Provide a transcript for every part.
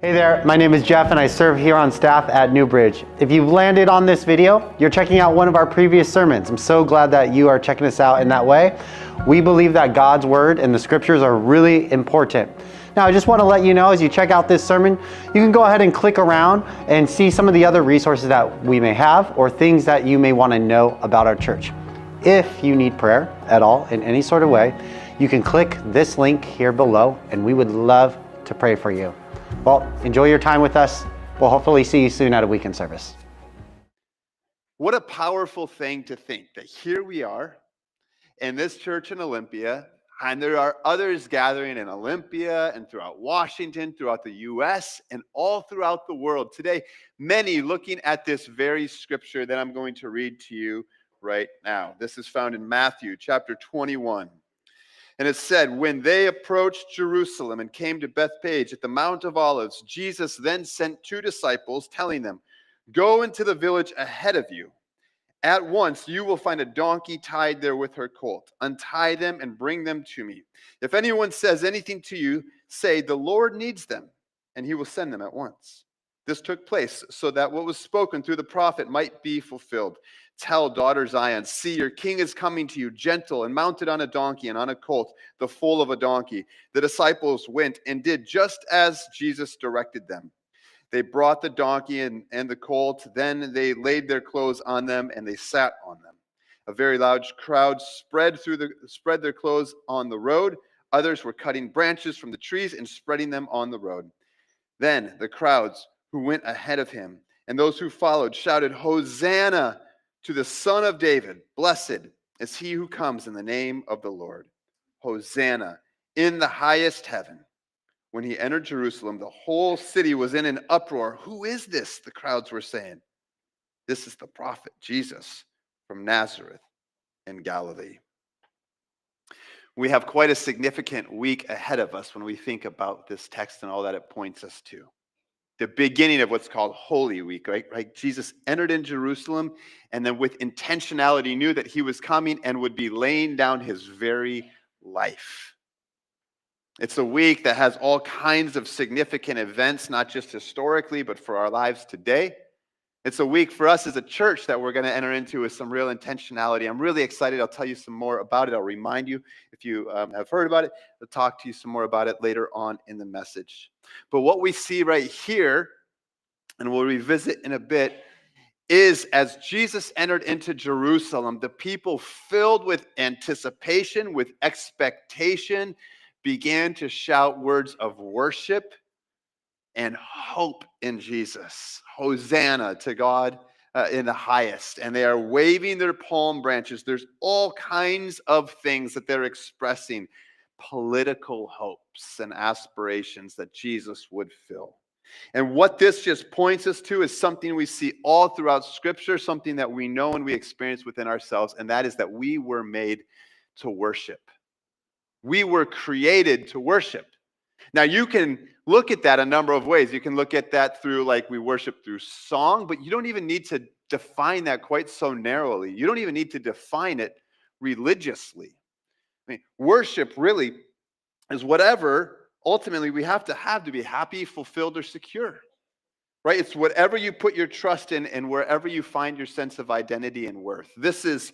Hey there, my name is Jeff and I serve here on staff at Newbridge. If you've landed on this video, you're checking out one of our previous sermons. I'm so glad that you are checking us out in that way. We believe that God's word and the scriptures are really important. Now, I just want to let you know, as you check out this sermon, you can go ahead and click around and see some of the other resources that we may have or things that you may want to know about our church. If you need prayer at all in any sort of way, you can click this link here below and we would love to pray for you. Well, enjoy your time with us. We'll hopefully see you soon at a weekend service. What a powerful thing to think that here we are in this church in Olympia, and there are others gathering in Olympia and throughout Washington, throughout the U.S., and all throughout the world. Today, many looking at this very scripture that I'm going to read to you right now. This is found in Matthew chapter 21. And it said, when they approached Jerusalem and came to Bethphage at the Mount of Olives, Jesus then sent two disciples, telling them, go into the village ahead of you. At once you will find a donkey tied there with her colt. Untie them and bring them to me. If anyone says anything to you, say, the Lord needs them, and he will send them at once. This took place so that what was spoken through the prophet might be fulfilled. Tell daughter Zion, see, your king is coming to you, gentle and mounted on a donkey and on a colt, the foal of a donkey. The disciples went and did just as Jesus directed them. They brought the donkey and the colt. Then they laid their clothes on them and they sat on them. A very large crowd spread their clothes on the road. Others were cutting branches from the trees and spreading them on the road. Then the crowds who went ahead of him and those who followed shouted, Hosanna to the Son of David. Blessed is he who comes in the name of the Lord. Hosanna in the highest heaven. When he entered Jerusalem, the whole city was in an uproar. Who is this? The crowds were saying. This is the prophet Jesus from Nazareth in Galilee. We have quite a significant week ahead of us when we think about this text and all that it points us to. The beginning of what's called Holy Week, right? Jesus entered in Jerusalem and then with intentionality knew that he was coming and would be laying down his very life. It's a week that has all kinds of significant events, not just historically, but for our lives today. It's a week for us as a church that we're going to enter into with some real intentionality. I'm really excited. I'll tell you some more about it. I'll remind you, if you have heard about it, I'll talk to you some more about it later on in the message. But what we see right here, and we'll revisit in a bit, is as Jesus entered into Jerusalem, the people filled with anticipation, with expectation, began to shout words of worship and hope in Jesus. Hosanna to God in the highest. And they are waving their palm branches. There's all kinds of things that they're expressing, political hopes and aspirations that Jesus would fill. And what this just points us to is something we see all throughout Scripture, something that we know and we experience within ourselves, and that is that we were made to worship. We were created to worship. Now, you can look at that a number of ways. You can look at that through, like, we worship through song, but you don't even need to define that quite so narrowly. You don't even need to define it religiously. I mean, worship really is whatever ultimately we have to be happy, fulfilled, or secure. Right? It's whatever you put your trust in and wherever you find your sense of identity and worth. This is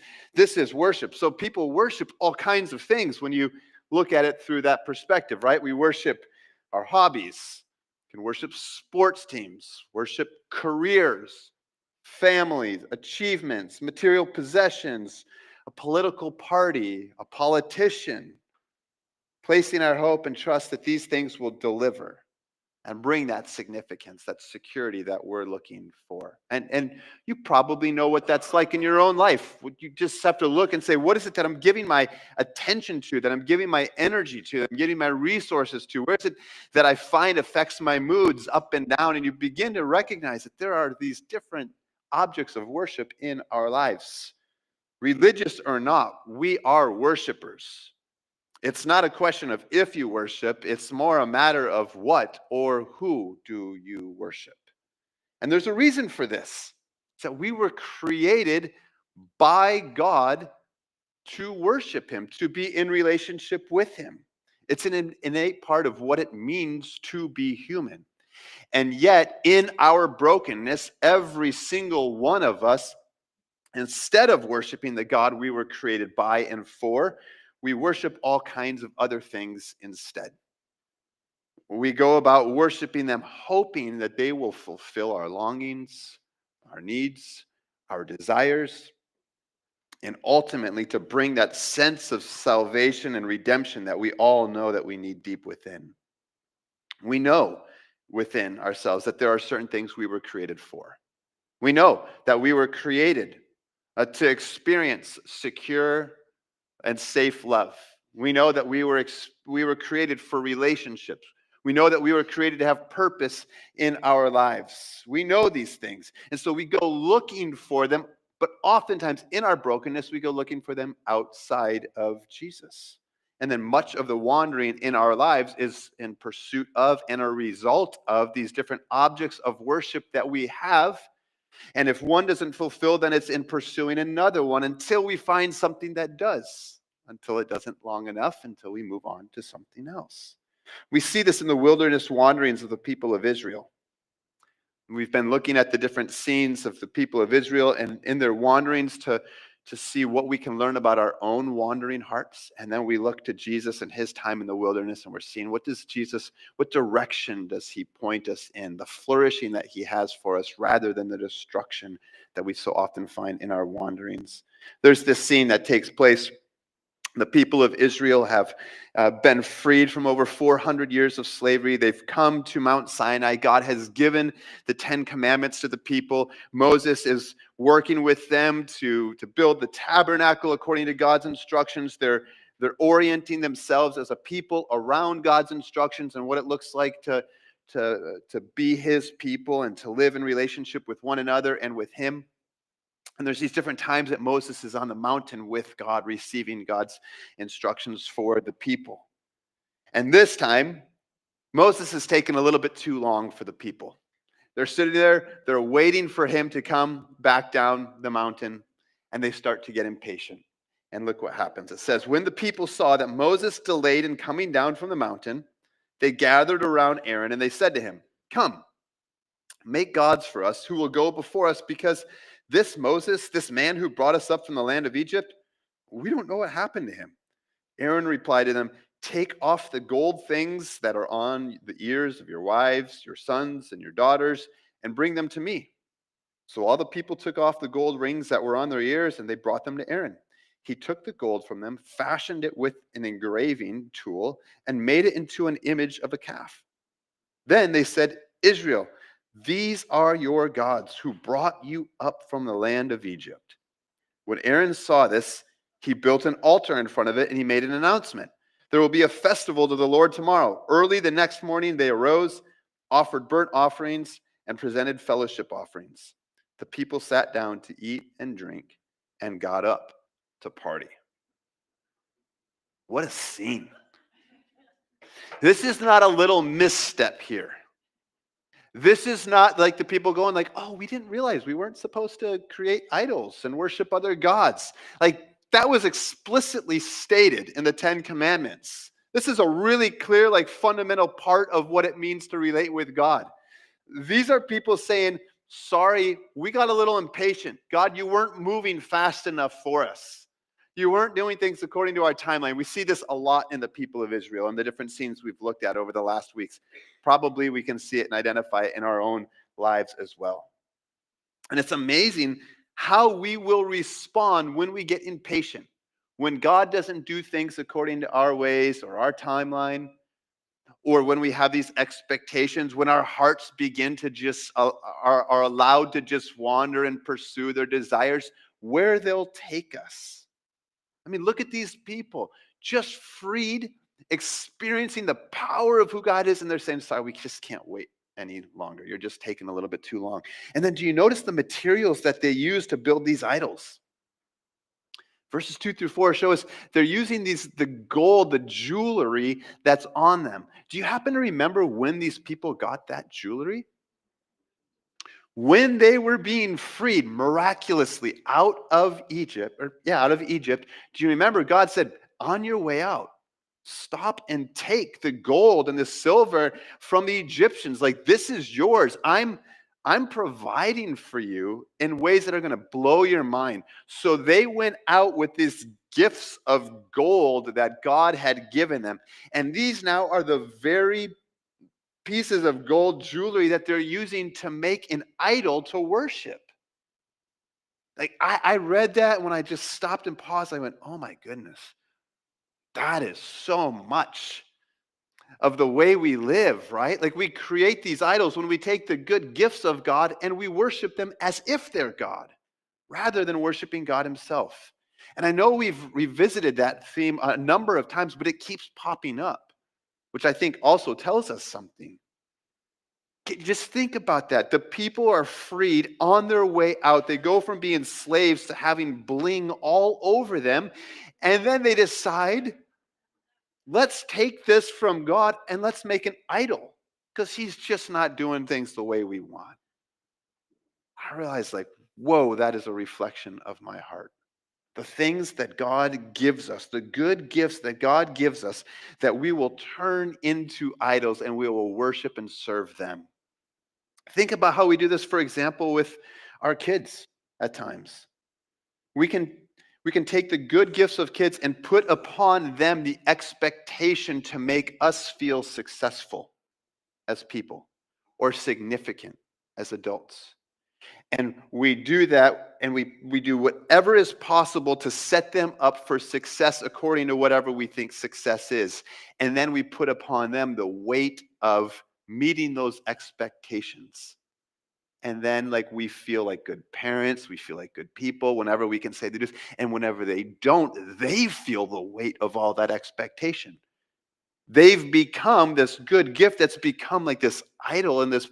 worship. So people worship all kinds of things when you look at it through that perspective, right? We worship our hobbies, can worship sports teams, worship careers, families, achievements, material possessions, a political party, a politician, placing our hope and trust that these things will deliver and bring that significance, that security that we're looking for. And you probably know what that's like in your own life. You just have to look and say, what is it that I'm giving my attention to, that I'm giving my energy to, that I'm giving my resources to? Where is it that I find affects my moods up and down? And you begin to recognize that there are these different objects of worship in our lives. Religious or not, we are worshipers. It's not a question of if you worship, it's more a matter of what or who do you worship. And there's a reason for this. It's that we were created by God to worship him, to be in relationship with him. It's an innate part of what it means to be human. And yet, in our brokenness, every single one of us, instead of worshiping the God we were created by and for, we worship all kinds of other things instead. We go about worshiping them, hoping that they will fulfill our longings, our needs, our desires, and ultimately to bring that sense of salvation and redemption that we all know that we need deep within. We know within ourselves that there are certain things we were created for. We know that we were created to experience secure and safe love. We know that we were created for relationships. We know that we were created to have purpose in our lives. We know these things. And so we go looking for them, but oftentimes in our brokenness, we go looking for them outside of Jesus. And then much of the wandering in our lives is in pursuit of and a result of these different objects of worship that we have. And if one doesn't fulfill, then it's in pursuing another one until we find something that does, until it doesn't long enough, until we move on to something else. We see this in the wilderness wanderings of the people of Israel. We've been looking at the different scenes of the people of Israel and in their wanderings to see what we can learn about our own wandering hearts. And then we look to Jesus and his time in the wilderness, and we're seeing what direction does he point us in, the flourishing that he has for us rather than the destruction that we so often find in our wanderings. There's this scene that takes place. The people of Israel have been freed from over 400 years of slavery. They've come to Mount Sinai. God has given the 10 Commandments to the people. Moses is working with them to build the tabernacle according to God's instructions. They're orienting themselves as a people around God's instructions and what it looks like to be his people and to live in relationship with one another and with him. And there's these different times that Moses is on the mountain with God, receiving God's instructions for the people. And this time, Moses has taken a little bit too long for the people. They're sitting there, they're waiting for him to come back down the mountain, and they start to get impatient. And look what happens. It says, when the people saw that Moses delayed in coming down from the mountain, they gathered around Aaron and they said to him, "Come, make gods for us who will go before us, because this Moses, this man who brought us up from the land of Egypt, we don't know what happened to him." Aaron replied to them, "Take off the gold things that are on the ears of your wives, your sons, and your daughters, and bring them to me." So all the people took off the gold rings that were on their ears, and they brought them to Aaron. He took the gold from them, fashioned it with an engraving tool, and made it into an image of a calf. Then they said, "Israel, these are your gods who brought you up from the land of Egypt." When Aaron saw this, he built an altar in front of it and he made an announcement. "There will be a festival to the Lord tomorrow." Early the next morning, they arose, offered burnt offerings, and presented fellowship offerings. The people sat down to eat and drink and got up to party. What a scene. This is not a little misstep here. This is not like the people going like, "Oh, we didn't realize we weren't supposed to create idols and worship other gods." Like that was explicitly stated in the 10 Commandments. This is a really clear, like fundamental part of what it means to relate with God. These are people saying, "Sorry, we got a little impatient. God, you weren't moving fast enough for us. You weren't doing things according to our timeline." We see this a lot in the people of Israel and the different scenes we've looked at over the last weeks. Probably we can see it and identify it in our own lives as well. And it's amazing how we will respond when we get impatient, when God doesn't do things according to our ways or our timeline, or when we have these expectations, when our hearts begin to just are allowed to just wander and pursue their desires, where they'll take us. I mean, look at these people, just freed, experiencing the power of who God is, and they're saying, "Sorry, we just can't wait any longer. You're just taking a little bit too long." And then do you notice the materials that they use to build these idols? Verses 2-4 show us they're using the gold, the jewelry that's on them. Do you happen to remember when these people got that jewelry? When they were being freed miraculously out of Egypt, do you remember God said, "On your way out, Stop and take the gold and the silver from the Egyptians. Like, this is yours. I'm providing for you in ways that are going to blow your mind. So they went out with these gifts of gold that God had given them. And these now are the very pieces of gold jewelry that they're using to make an idol to worship. Like, I read that when I just stopped and paused. I went, oh my goodness, that is so much of the way we live, right? Like, we create these idols when we take the good gifts of God and we worship them as if they're God, rather than worshiping God himself. And I know we've revisited that theme a number of times, but it keeps popping up, which I think also tells us something. Just think about that. The people are freed on their way out. They go from being slaves to having bling all over them. And then they decide, let's take this from God and let's make an idol, because he's just not doing things the way we want. I realized, like, whoa, that is a reflection of my heart. The things that God gives us, the good gifts that God gives us, that we will turn into idols and we will worship and serve them. Think about how we do this, for example, with our kids at times. We can take the good gifts of kids and put upon them the expectation to make us feel successful as people or significant as adults. And we do that, and we do whatever is possible to set them up for success according to whatever we think success is. And then we put upon them the weight of meeting those expectations. And then, like, we feel like good parents, we feel like good people whenever we can say they do. And whenever they don't, they feel the weight of all that expectation. They've become this good gift that's become like this idol and this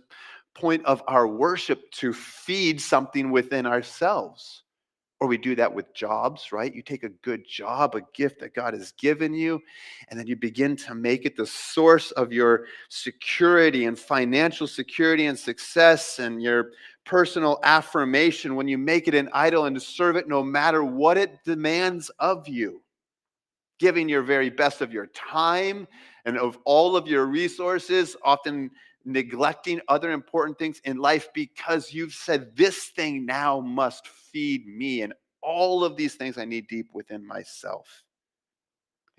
point of our worship to feed something within ourselves. Or we do that with jobs, right? You take a good job, a gift that God has given you, and then you begin to make it the source of your security and financial security and success and your personal affirmation. When you make it an idol and to serve it no matter what it demands of you, giving your very best of your time and of all of your resources, often neglecting other important things in life because you've said, this thing now must feed me and all of these things I need deep within myself.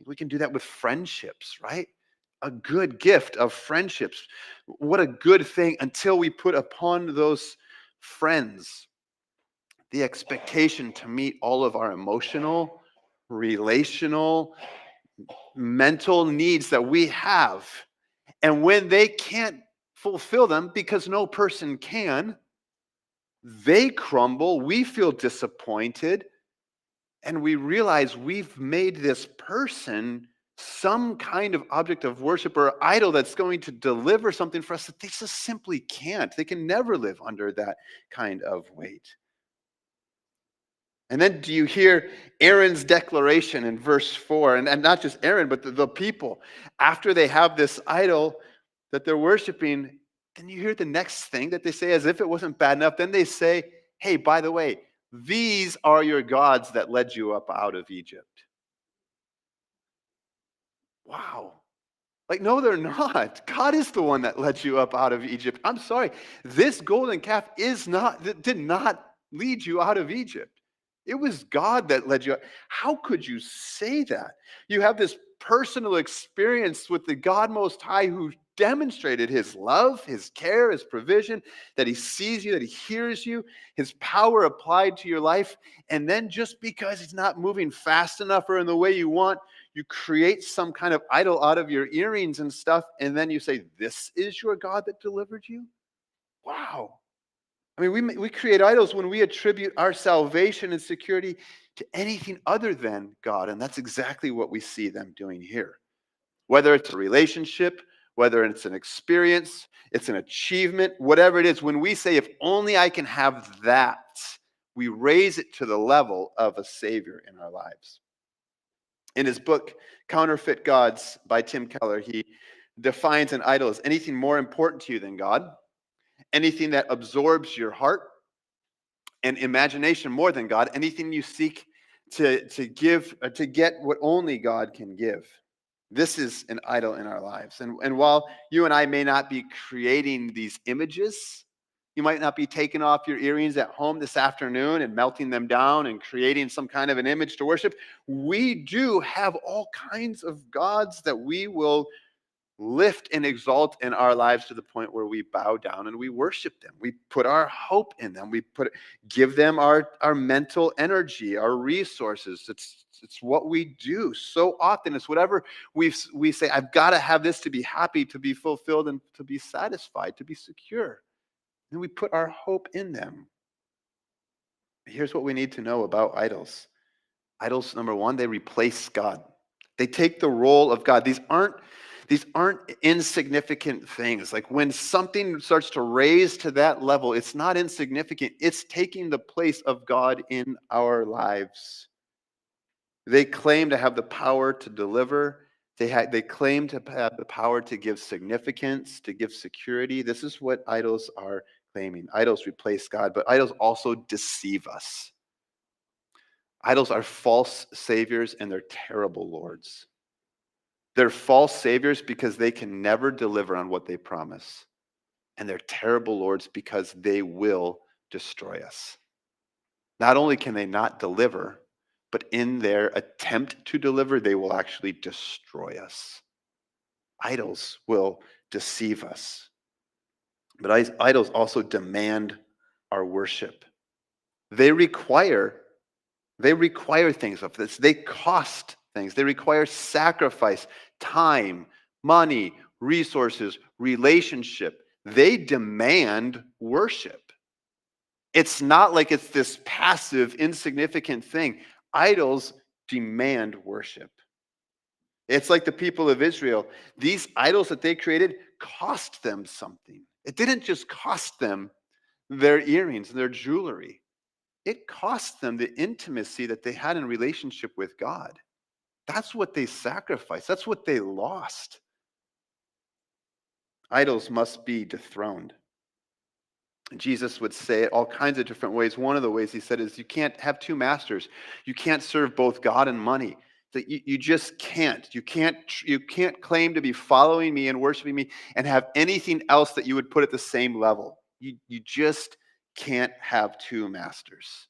We can do that with friendships, right? A good gift of friendships. What a good thing, until we put upon those friends the expectation to meet all of our emotional, relational, mental needs that we have. And when they can't fulfill them, because no person can, they crumble, we feel disappointed, and we realize we've made this person some kind of object of worship or idol that's going to deliver something for us that they just simply can't. They can never live under that kind of weight. And then do you hear Aaron's declaration in verse 4? And not just Aaron, but the people. After they have this idol that they're worshiping, then you hear the next thing that they say, as if it wasn't bad enough. Then they say, hey, by the way, these are your gods that led you up out of Egypt. Wow. Like, no, they're not. God is the one that led you up out of Egypt. I'm sorry. This golden calf did not lead you out of Egypt. It was God that led you. How could you say that? You have this personal experience with the God Most High, who demonstrated his love, his care, his provision, that he sees you, that he hears you, his power applied to your life. And then just because it's not moving fast enough or in the way you want, you create some kind of idol out of your earrings and stuff. And then you say, this is your God that delivered you? Wow. I mean, we create idols when we attribute our salvation and security to anything other than God. And that's exactly what we see them doing here. Whether it's a relationship, whether it's an experience, it's an achievement, whatever it is, when we say, if only I can have that, we raise it to the level of a savior in our lives. In his book, Counterfeit Gods by Tim Keller, he defines an idol as anything more important to you than God, anything that absorbs your heart and imagination more than God, anything you seek to get what only God can give. This is an idol in our lives. And while you and I may not be creating these images, you might not be taking off your earrings at home this afternoon and melting them down and creating some kind of an image to worship. We do have all kinds of gods that we will lift and exalt in our lives to the point where we bow down and we worship them. We put our hope in them. Give them our mental energy, our resources. It's what we do so often. It's whatever we say, I've got to have this to be happy, to be fulfilled, and to be satisfied, to be secure. And we put our hope in them. Here's what we need to know about idols. Idols, number one, they replace God. They take the role of God. These aren't insignificant things. Like when something starts to raise to that level, it's not insignificant. It's taking the place of God in our lives. They claim to have the power to deliver. They claim to have the power to give significance, to give security. This is what idols are claiming. Idols replace God, but idols also deceive us. Idols are false saviors and they're terrible lords. They're false saviors because they can never deliver on what they promise. And they're terrible lords because they will destroy us. Not only can they not deliver, but in their attempt to deliver, they will actually destroy us. Idols will deceive us. But idols also demand our worship. They require things of this. They cost things. They require sacrifice, time, money, resources, relationship. They demand worship. It's not like it's this passive, insignificant thing. Idols demand worship. It's like the people of Israel. These idols that they created cost them something. It didn't just cost them their earrings and their jewelry. It cost them the intimacy that they had in relationship with God. That's what they sacrificed. That's what they lost. Idols must be dethroned. Jesus would say it all kinds of different ways. One of the ways he said is you can't have two masters. You can't serve both God and money. That you just can't. You can't claim to be following me and worshiping me and have anything else that you would put at the same level. You just can't have two masters.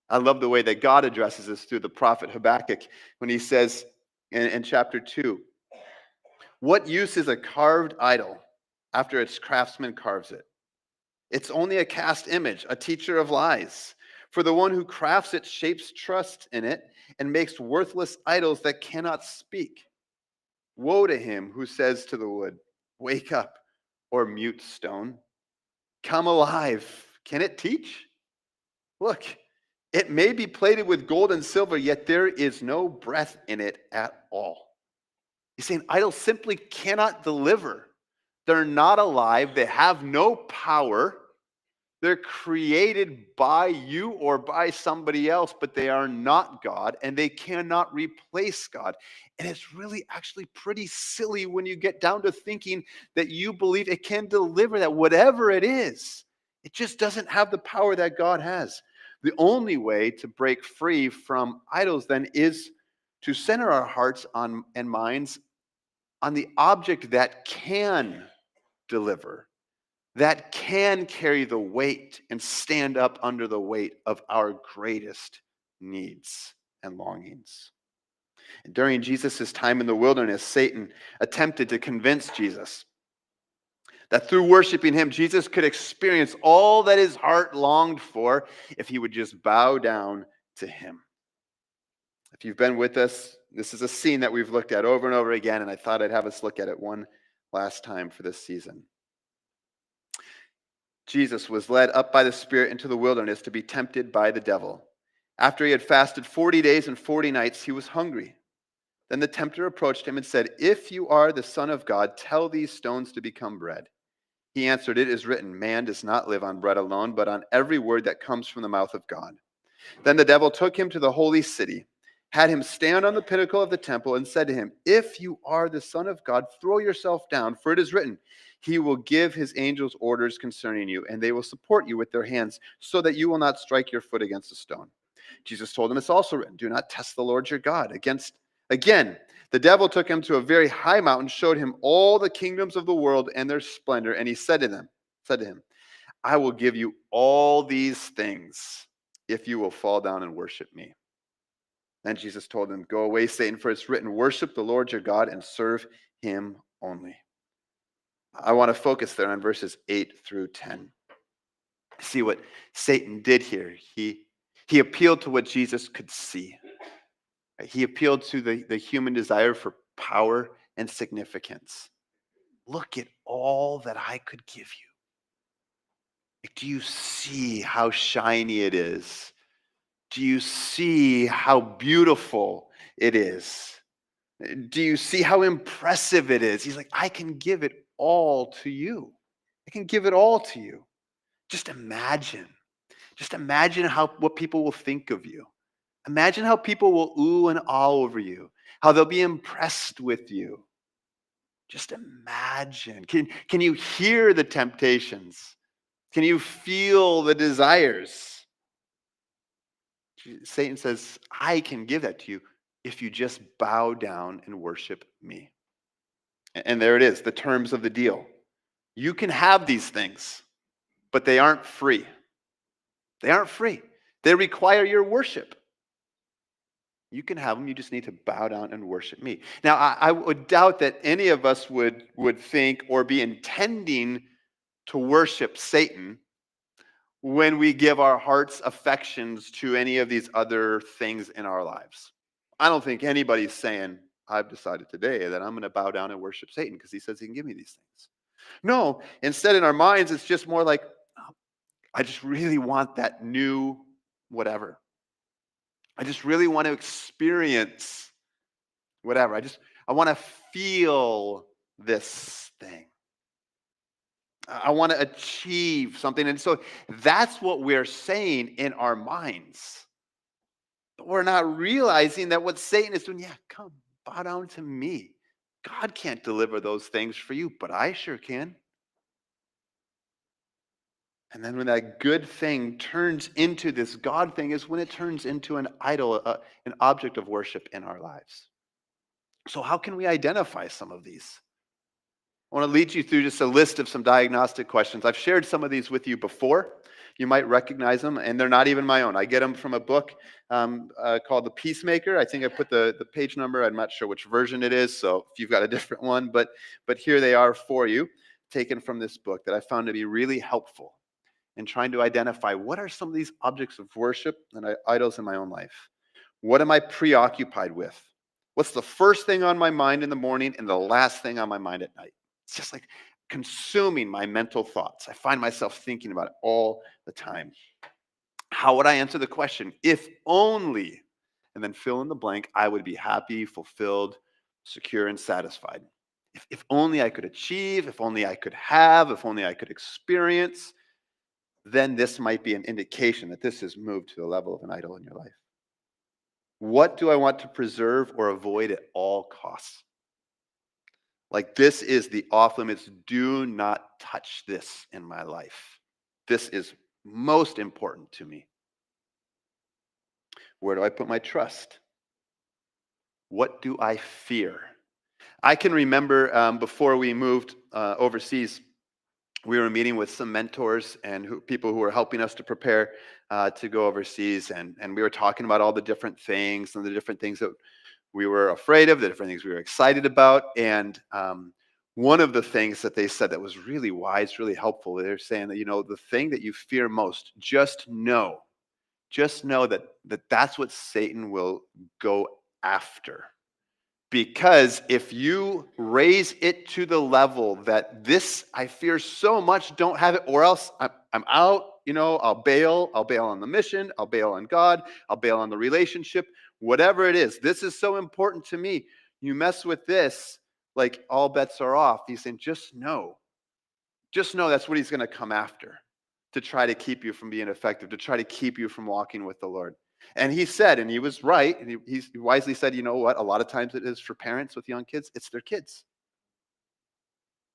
I love the way that God addresses this through the prophet Habakkuk when he says in chapter 2, what use is a carved idol after its craftsman carves it? It's only a cast image, a teacher of lies. For the one who crafts it shapes trust in it and makes worthless idols that cannot speak. Woe to him who says to the wood, wake up, or mute stone, come alive. Can it teach? Look, it may be plated with gold and silver, yet there is no breath in it at all. He's saying idols simply cannot deliver. They're not alive. They have no power. They're created by you or by somebody else, but they are not God, and they cannot replace God. And it's really actually pretty silly when you get down to thinking that you believe it can deliver that, whatever it is. It just doesn't have the power that God has. The only way to break free from idols then is to center our hearts and minds on the object that can deliver, that can carry the weight and stand up under the weight of our greatest needs and longings. And during Jesus' time in the wilderness, Satan attempted to convince Jesus that through worshiping him, Jesus could experience all that his heart longed for if he would just bow down to him. If you've been with us, this is a scene that we've looked at over and over again, and I thought I'd have us look at it one last time for this season. Jesus was led up by the Spirit into the wilderness to be tempted by the devil. After he had fasted 40 days and 40 nights, he was hungry. Then the tempter approached him and said, if you are the Son of God, tell these stones to become bread. He answered, it is written, man does not live on bread alone, but on every word that comes from the mouth of God. Then the devil took him to the holy city, had him stand on the pinnacle of the temple, and said to him, if you are the Son of God, throw yourself down, for it is written, he will give his angels orders concerning you, and they will support you with their hands, so that you will not strike your foot against a stone. Jesus told him, it's also written, do not test the Lord your God. Again, the devil took him to a very high mountain, showed him all the kingdoms of the world and their splendor, and he said to him, I will give you all these things if you will fall down and worship me. Then Jesus told him, go away, Satan, for it's written, worship the Lord your God and serve him only. I want to focus there on verses 8 through 10. See what Satan did here. He appealed to what Jesus could see. He appealed to the human desire for power and significance. Look at all that I could give you. Do you see how shiny it is? Do you see how beautiful it is? Do you see how impressive it is? He's like, I can give it all to you. I can give it all to you. Just imagine. Just imagine what people will think of you. Imagine how people will ooh and ah over you, how they'll be impressed with you. Just imagine. Can you hear the temptations? Can you feel the desires? Satan says, I can give that to you if you just bow down and worship me. And there it is, the terms of the deal. You can have these things, but they aren't free. They aren't free. They require your worship. You can have them, you just need to bow down and worship me. Now, I would doubt that any of us would think or be intending to worship Satan when we give our heart's affections to any of these other things in our lives. I don't think anybody's saying, I've decided today that I'm going to bow down and worship Satan because he says he can give me these things. No, instead in our minds, it's just more like, oh, I just really want that new whatever. I just really want to experience whatever. I want to feel this thing. I want to achieve something. And so that's what we're saying in our minds. But we're not realizing that what Satan is doing, come, bow down to me. God can't deliver those things for you, but I sure can. And then when that good thing turns into this God thing is when it turns into an idol, an object of worship in our lives. So how can we identify some of these? I want to lead you through just a list of some diagnostic questions. I've shared some of these with you before. You might recognize them, and they're not even my own. I get them from a book called The Peacemaker. I think I put the page number. I'm not sure which version it is, so if you've got a different one, but here they are for you, taken from this book that I found to be really helpful in trying to identify what are some of these objects of worship and idols in my own life. What am I preoccupied with? What's the first thing on my mind in the morning and the last thing on my mind at night? It's just like consuming my mental thoughts. I find myself thinking about it all the time. How would I answer the question? If only, and then fill in the blank, I would be happy, fulfilled, secure, and satisfied. If only I could achieve, if only I could have, if only I could experience, then this might be an indication that this has moved to the level of an idol in your life. What do I want to preserve or avoid at all costs? Like, this is the off limits. Do not touch this in my life. This is most important to me. Where do I put my trust? What do I fear? I can remember before we moved overseas, we were meeting with some mentors and people who were helping us to prepare to go overseas. And we were talking about all the different things and the different things that we were afraid of, the different things we were excited about. And one of the things that they said that was really wise, really helpful, they're saying that, the thing that you fear most, just know that that's what Satan will go after. Because if you raise it to the level that this, I fear so much, don't have it, or else I'm out, I'll bail on the mission, I'll bail on God, I'll bail on the relationship, whatever it is. This is so important to me. You mess with this, like all bets are off. He's saying, just know that's what he's going to come after, to try to keep you from being effective, to try to keep you from walking with the Lord. And he said, and he was right, and he wisely said, you know what? A lot of times it is for parents with young kids, it's their kids.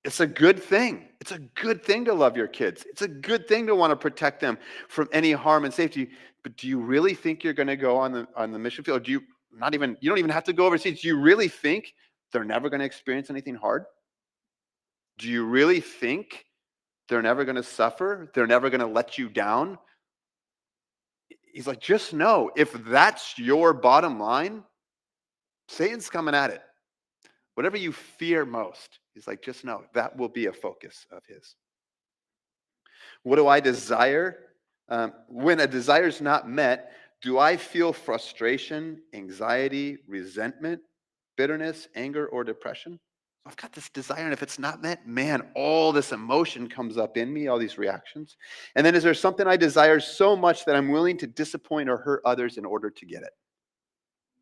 It's a good thing. It's a good thing to love your kids. It's a good thing to want to protect them from any harm and safety. But do you really think you're going to go on the mission field? you don't even have to go overseas. Do you really think they're never going to experience anything hard? Do you really think they're never going to suffer? They're never going to let you down? He's like, just know, if that's your bottom line, Satan's coming at it. Whatever you fear most, he's like, just know that will be a focus of his. What do I desire? When a desire is not met, do I feel frustration, anxiety, resentment, bitterness, anger, or depression? I've got this desire, and if it's not met, man, all this emotion comes up in me, all these reactions. And then is there something I desire so much that I'm willing to disappoint or hurt others in order to get it,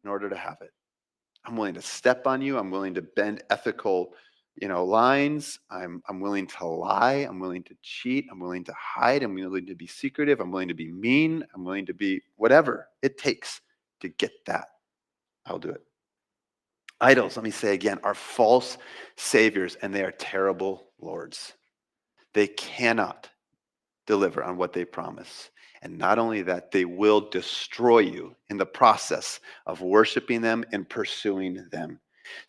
in order to have it? I'm willing to step on you. I'm willing to bend ethical, lines. I'm willing to lie. I'm willing to cheat. I'm willing to hide. I'm willing to be secretive. I'm willing to be mean. I'm willing to be whatever it takes to get that. I'll do it. Idols, let me say again, are false saviors, and they are terrible lords. They cannot deliver on what they promise. And not only that, they will destroy you in the process of worshiping them and pursuing them.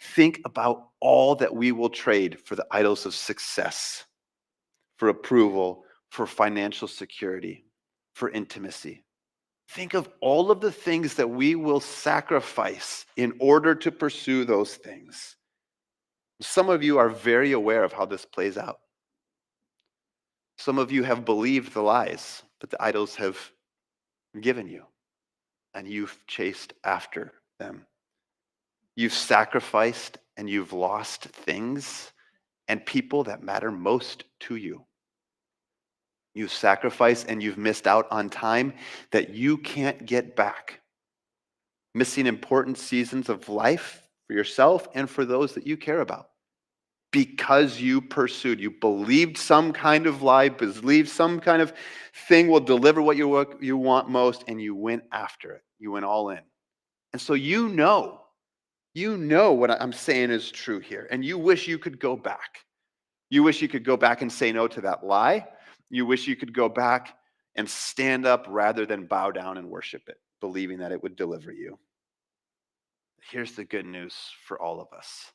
Think about all that we will trade for the idols of success, for approval, for financial security, for intimacy. Think of all of the things that we will sacrifice in order to pursue those things. Some of you are very aware of how this plays out. Some of you have believed the lies that the idols have given you, and you've chased after them. You've sacrificed and you've lost things and people that matter most to you. You've sacrificed and you've missed out on time that you can't get back. Missing important seasons of life for yourself and for those that you care about. Because you pursued, you believed some kind of lie, believed some kind of thing will deliver what you want most, and you went after it. You went all in. And so you know what I'm saying is true here, and you wish you could go back. You wish you could go back and say no to that lie. You wish you could go back and stand up rather than bow down and worship it, believing that it would deliver you. Here's the good news for all of us.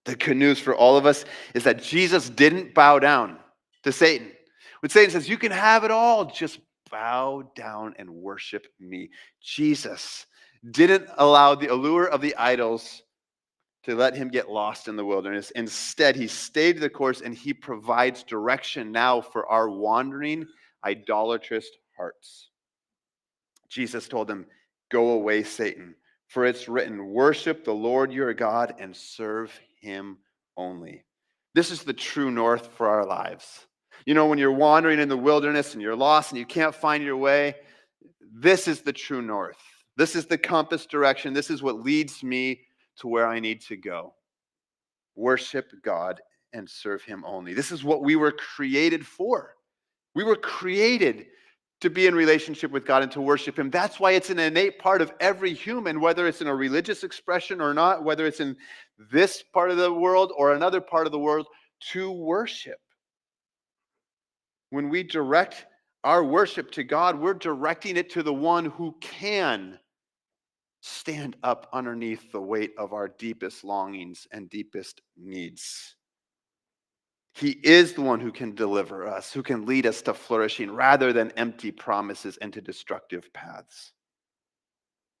The good news for all of us is that Jesus didn't bow down to Satan. When Satan says, you can have it all, just bow down and worship me. Jesus didn't allow the allure of the idols to let him get lost in the wilderness. Instead, he stayed the course, and he provides direction now for our wandering, idolatrous hearts. Jesus told them, go away, Satan, for it's written, worship the Lord your God and serve him only. This is the true north for our lives. When you're wandering in the wilderness and you're lost and you can't find your way, this is the true north. This is the compass direction. This is what leads me to where I need to go. Worship God and serve him only. This is what we were created for. We were created to be in relationship with God and to worship him. That's why it's an innate part of every human, whether it's in a religious expression or not, whether it's in this part of the world or another part of the world, to worship. When we direct our worship to God, we're directing it to the one who can stand up underneath the weight of our deepest longings and deepest needs. He is the one who can deliver us, who can lead us to flourishing rather than empty promises and to destructive paths.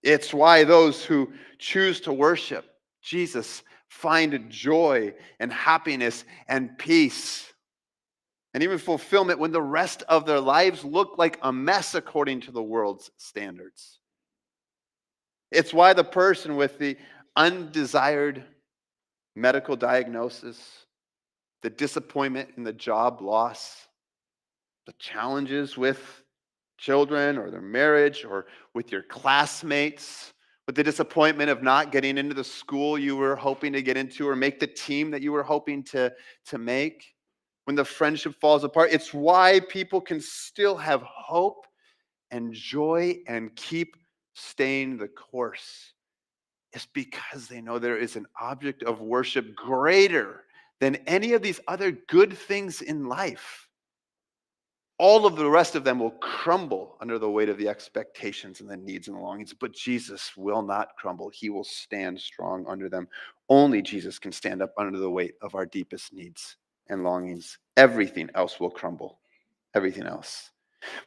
It's why those who choose to worship Jesus find joy and happiness and peace and even fulfillment when the rest of their lives look like a mess according to the world's standards. It's why the person with the undesired medical diagnosis, the disappointment in the job loss, the challenges with children or their marriage or with your classmates, with the disappointment of not getting into the school you were hoping to get into or make the team that you were hoping to make, when the friendship falls apart. It's why people can still have hope and joy and keep staying the course. It's because they know there is an object of worship greater than any of these other good things in life. all of the rest of them will crumble under the weight of the expectations and the needs and the longings. But Jesus will not crumble. He will stand strong under them. Only Jesus can stand up under the weight of our deepest needs and longings. Everything else will crumble. Everything else.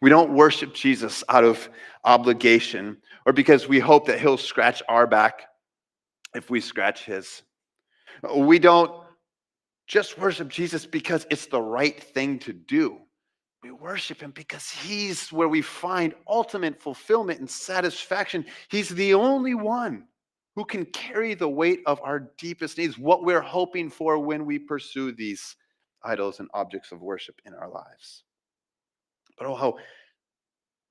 We don't worship Jesus out of obligation or because we hope that he'll scratch our back if we scratch his. We don't just worship Jesus because it's the right thing to do. We worship him because he's where we find ultimate fulfillment and satisfaction. He's the only one who can carry the weight of our deepest needs, what we're hoping for when we pursue these idols and objects of worship in our lives. But oh,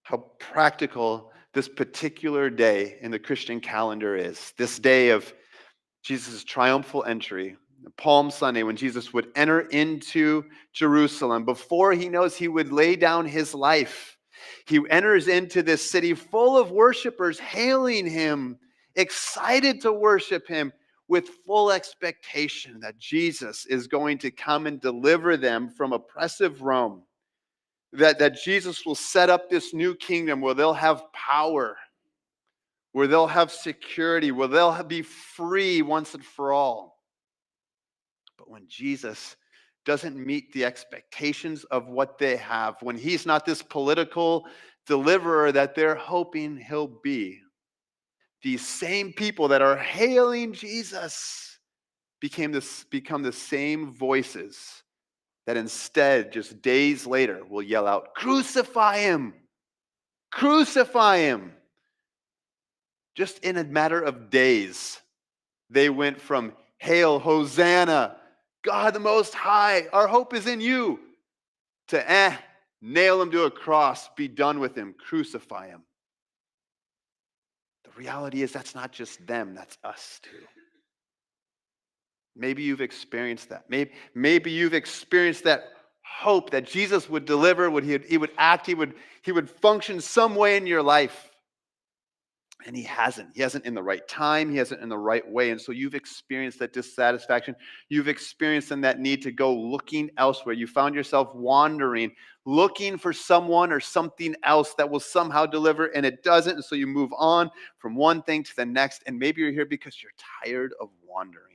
how practical this particular day in the Christian calendar is. This day of Jesus' triumphal entry, Palm Sunday, when Jesus would enter into Jerusalem. Before he knows he would lay down his life, he enters into this city full of worshipers hailing him, excited to worship him, with full expectation that Jesus is going to come and deliver them from oppressive Rome. That Jesus will set up this new kingdom where they'll have power, where they'll have security, where they'll be free once and for all. But when Jesus doesn't meet the expectations of what they have, when he's not this political deliverer that they're hoping he'll be, these same people that are hailing Jesus become the same voices that instead, just days later, will yell out, "Crucify him! Crucify him!" Just in a matter of days, they went from "Hail, Hosanna, God the Most High, our hope is in you," to nail him to a cross, be done with him, crucify him. The reality is that's not just them, that's us too. Maybe you've experienced that. Maybe you've experienced that hope that Jesus would deliver, he would act, he would function some way in your life. And he hasn't. He hasn't in the right time. He hasn't in the right way. And so you've experienced that dissatisfaction. You've experienced that need to go looking elsewhere. You found yourself wandering, looking for someone or something else that will somehow deliver, and it doesn't. And so you move on from one thing to the next. And maybe you're here because you're tired of wandering.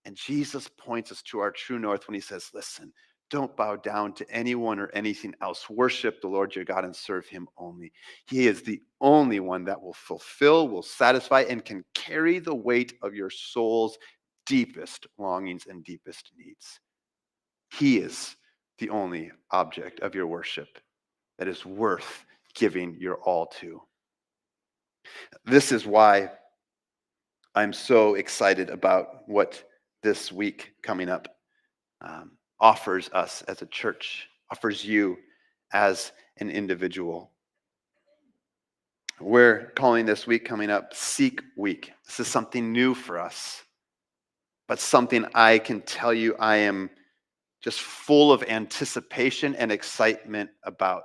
And Jesus points us to our true north when he says, listen, don't bow down to anyone or anything else. Worship the Lord your God and serve him only. He is the only one that will fulfill, will satisfy, and can carry the weight of your soul's deepest longings and deepest needs. He is the only object of your worship that is worth giving your all to. This is why I'm so excited about what this week coming up offers us as a church, offers you as an individual. We're calling this week coming up Seek Week. This is something new for us, but something I can tell you I am just full of anticipation and excitement about.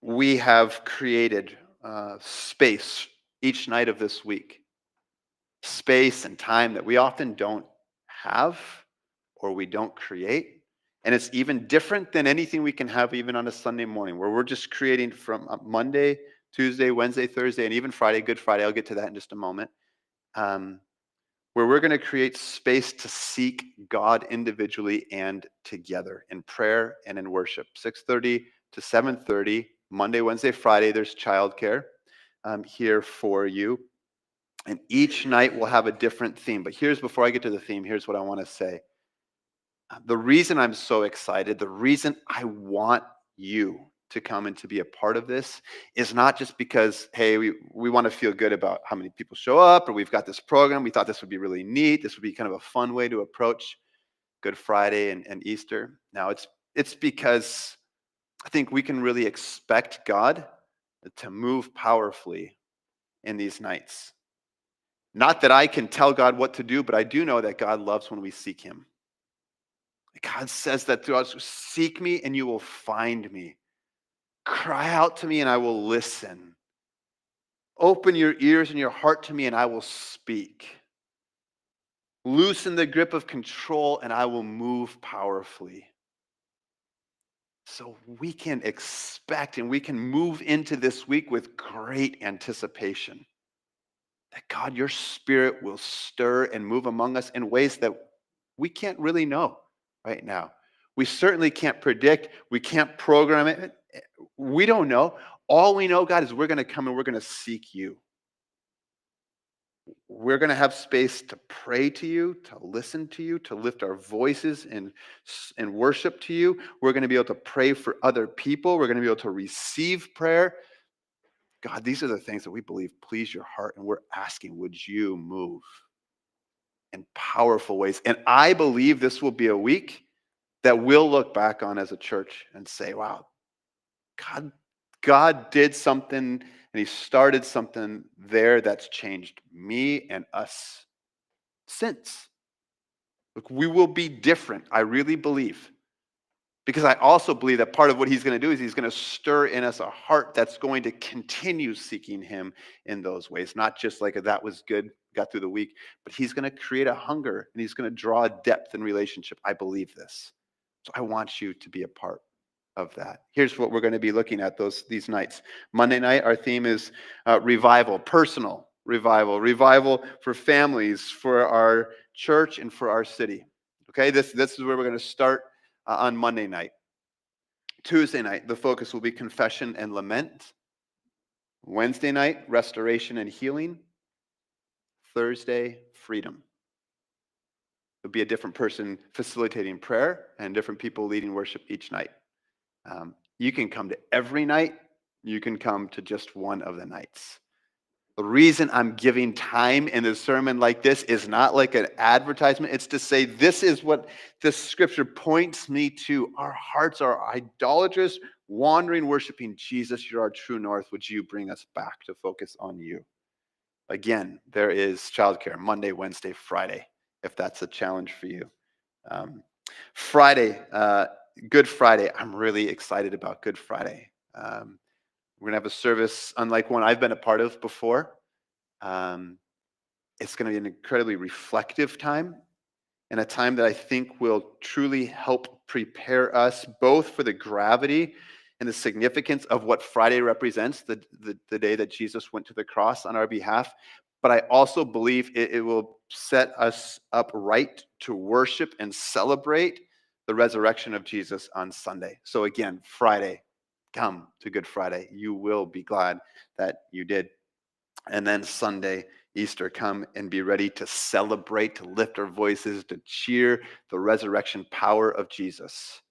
We have created space each night of this week, space and time that we often don't have or we don't create. And it's even different than anything we can have even on a Sunday morning, where we're just creating from Monday, Tuesday, Wednesday, Thursday, and even Friday, Good Friday. I'll get to that in just a moment. Where we're going to create space to seek God individually and together in prayer and in worship. 6:30 to 7:30, Monday, Wednesday, Friday, there's childcare here for you. And each night will have a different theme. But before I get to the theme, here's what I want to say. The reason I'm so excited, the reason I want you to come and to be a part of this is not just because, hey, we want to feel good about how many people show up, or we've got this program. We thought this would be really neat. This would be kind of a fun way to approach Good Friday and Easter. Now, it's because I think we can really expect God to move powerfully in these nights. Not that I can tell God what to do, but I do know that God loves when we seek him. God says that through us, seek me and you will find me. Cry out to me and I will listen. Open your ears and your heart to me and I will speak. Loosen the grip of control and I will move powerfully. so we can expect and we can move into this week with great anticipation that God, your spirit will stir and move among us in ways that we can't really know right now. We certainly can't predict. We can't program it. We don't know. All we know, God, is we're going to come and we're going to seek you. We're going to have space to pray to you, to listen to you, to lift our voices and worship to you. We're going to be able to pray for other people. We're going to be able to receive prayer. God, these are the things that we believe please your heart, and we're asking, would you move in powerful ways? And I believe this will be a week that we'll look back on as a church and say, wow, God did something and he started something there that's changed me and us since. Look, we will be different, I really believe. Because I also believe that part of what he's going to do is he's going to stir in us a heart that's going to continue seeking him in those ways. Not just like that was good, got through the week, but he's going to create a hunger and he's going to draw a depth in relationship. I believe this. So I want you to be a part of that. Here's what we're going to be looking at these nights. Monday night, our theme is revival, personal revival for families, for our church, and for our city. Okay, this is where we're going to start on Monday night. Tuesday night, the focus will be confession and lament. Wednesday night, restoration and healing. Thursday, freedom. There'll be a different person facilitating prayer and different people leading worship each night. You can come to every night. You can come to just one of the nights. The reason I'm giving time in a sermon like this is not like an advertisement. It's to say this is what this scripture points me to. Our hearts are idolatrous, wandering, worshiping Jesus. You're our true north. Would you bring us back to focus on you? Again, there is childcare Monday, Wednesday, Friday, if that's a challenge for you. Friday, Good Friday. I'm really excited about Good Friday. We're going to have a service unlike one I've been a part of before. It's going to be an incredibly reflective time and a time that I think will truly help prepare us both for the gravity and the significance of what Friday represents, the day that Jesus went to the cross on our behalf. But I also believe it will set us up right to worship and celebrate the resurrection of Jesus on Sunday. So again, Friday, come to Good Friday. You will be glad that you did. And then Sunday, Easter, come and be ready to celebrate, to lift our voices, to cheer the resurrection power of Jesus.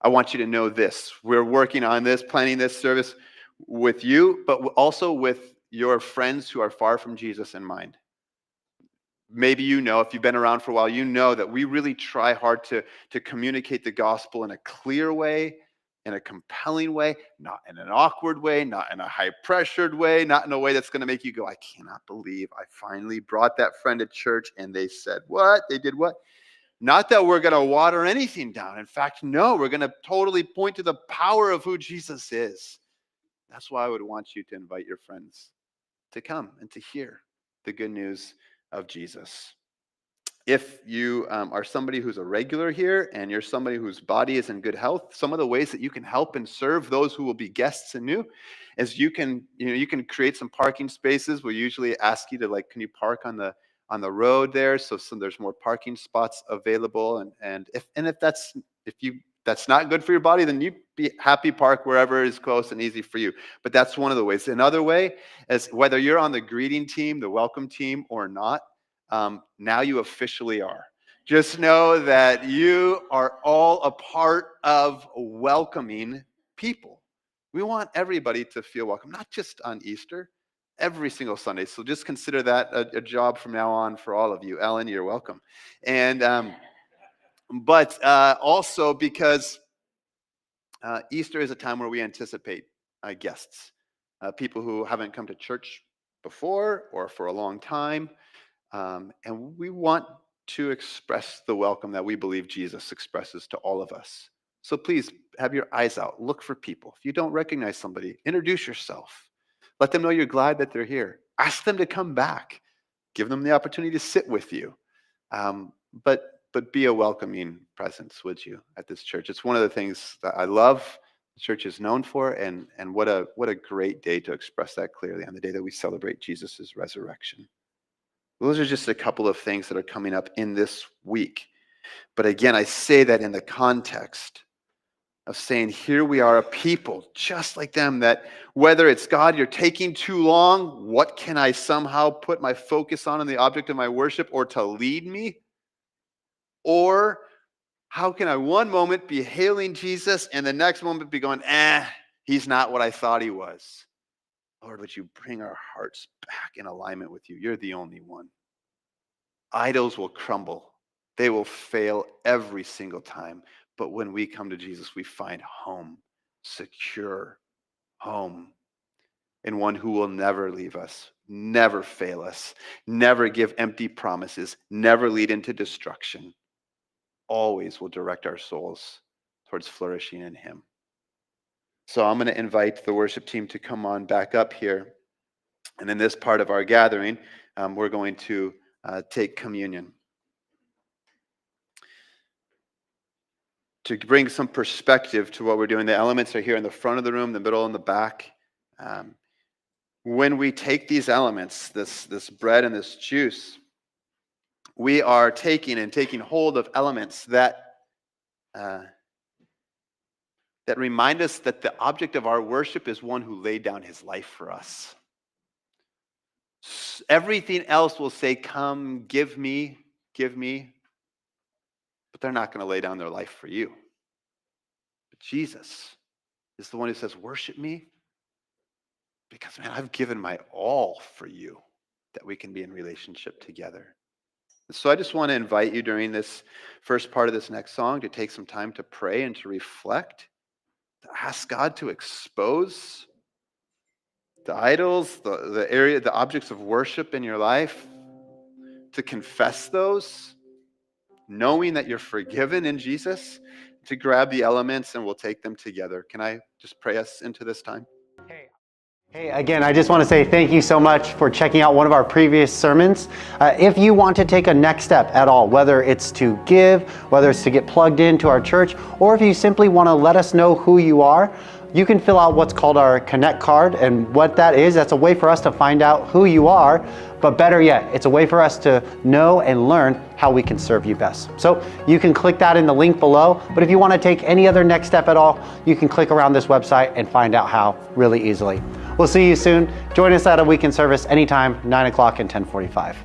I want you to know this. We're working on this, planning this service with you, but also with your friends who are far from Jesus in mind. Maybe you know, if you've been around for a while, you know that we really try hard to communicate the gospel in a clear way, in a compelling way, not in an awkward way, not in a high-pressured way, not in a way that's going to make you go, I cannot believe I finally brought that friend to church and they said what? They did what? Not that we're going to water anything down. In fact, no, we're going to totally point to the power of who Jesus is. That's why I would want you to invite your friends to come and to hear the good news of Jesus. If you are somebody who's a regular here and you're somebody whose body is in good health, some of the ways that you can help and serve those who will be guests and new is you can create some parking spaces. We usually ask you to can you park on the road there so there's more parking spots available, and if that's not good for your body, then you be happy park wherever is close and easy for you. But that's one of the ways. Another way is whether you're on the greeting team, the welcome team, or not, now you officially are. Just know that you are all a part of welcoming people. We want everybody to feel welcome, not just on Easter, every single Sunday. So just consider that a job from now on for all of you. Ellen, you're welcome. And but also because Easter is a time where we anticipate guests, people who haven't come to church before or for a long time. And we want to express the welcome that we believe Jesus expresses to all of us. So please have your eyes out. Look for people. If you don't recognize somebody, introduce yourself. Let them know you're glad that they're here. Ask them to come back. Give them the opportunity to sit with you. But be a welcoming presence, would you, at this church? It's one of the things that I love church is known for, and what a great day to express that clearly on the day that we celebrate Jesus' resurrection. Those are just a couple of things that are coming up in this week. But again, I say that in the context of saying, here we are, a people just like them, that whether it's God, you're taking too long, what can I somehow put my focus on the object of my worship, or to lead me? Or how can I one moment be hailing Jesus and the next moment be going, he's not what I thought he was? Lord, would you bring our hearts back in alignment with you? You're the only one. Idols will crumble. They will fail every single time. But when we come to Jesus, we find home, secure home, in one who will never leave us, never fail us, never give empty promises, never lead into destruction, always will direct our souls towards flourishing in him. So I'm going to invite the worship team to come on back up here. And in this part of our gathering, we're going to take communion. To bring some perspective to what we're doing, the elements are here in the front of the room, the middle, and the back. When we take these elements, this bread and this juice, we are taking hold of elements that remind us that the object of our worship is one who laid down his life for us. Everything else will say, come, give me, but they're not going to lay down their life for you. But Jesus is the one who says, worship me, because, man, I've given my all for you, that we can be in relationship together. So I just want to invite you during this first part of this next song to take some time to pray and to reflect, to ask God to expose the idols, the objects of worship in your life, to confess those, knowing that you're forgiven in Jesus, to grab the elements and we'll take them together. Can I just pray us into this time? Hey, again, I just want to say thank you so much for checking out one of our previous sermons. If you want to take a next step at all, whether it's to give, whether it's to get plugged into our church, or if you simply want to let us know who you are, you can fill out what's called our Connect card. And what that is, that's a way for us to find out who you are. But better yet, it's a way for us to know and learn how we can serve you best. So you can click that in the link below. But if you want to take any other next step at all, you can click around this website and find out how really easily. We'll see you soon. Join us at a weekend service anytime, 9 o'clock and 10:45.